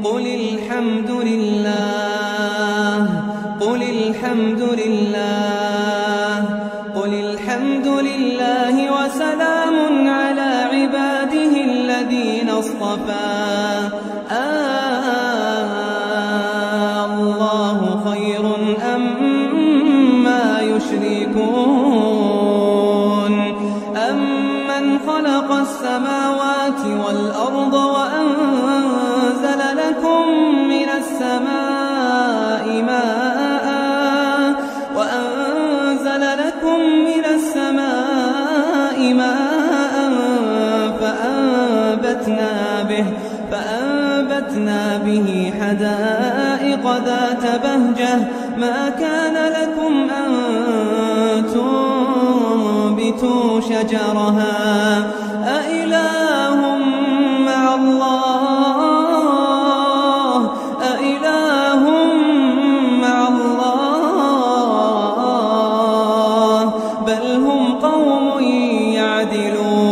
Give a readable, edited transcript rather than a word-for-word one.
قل الحمد لله قل الحمد لله قل الحمد لله وسلام على عباده الذين اصطفى الله خير أمّا يشركون أمن خلق السماوات والأرض وأنزل لكم من السماء ماء فأنبتنا به حدائق ذات بهجة ما كان لكم أن تنبتوا شجرها أإله مع الله أإله مع الله بل هم قوم يعدلون